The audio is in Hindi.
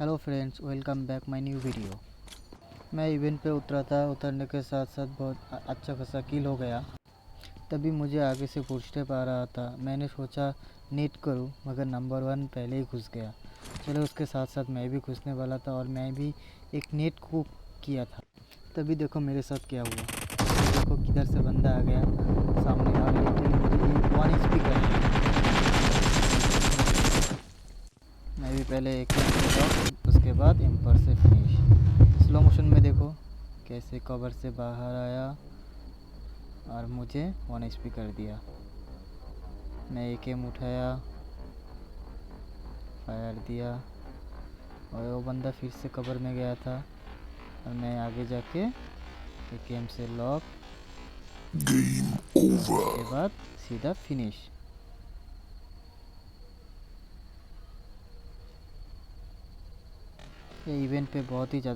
Hello friends, welcome back my new video. मैं इवेंट पे उतरा था। उतरने के साथ साथ बहुत अच्छा खासा किल हो गया। तभी मुझे आगे से फुटस्टेप आ रहा था। मैंने सोचा नेट करूं, मगर नंबर 1 पहले ही घुस गया। चलो, उसके साथ साथ मैं भी घुसने वाला था और मैं भी एक नेट को किया था। तभी देखो मेरे साथ क्या हुआ। देखो किधर से बंदा आ गया सामने, और लिटरली मुझे 1 HP कर दिया। मैं भी पहले एक नॉक, उसके बाद एम्पर से फिनिश। स्लो मोशन में देखो कैसे कवर से बाहर आया और मुझे 1 HP कर दिया। मैं एक एम उठाया, फायर दिया और वो बंदा फिर से कवर में गया था और मैं आगे जाके एक एम से लॉक, उसके बाद सीधा फिनिश। ये इवेंट पे बहुत ही ज़्यादा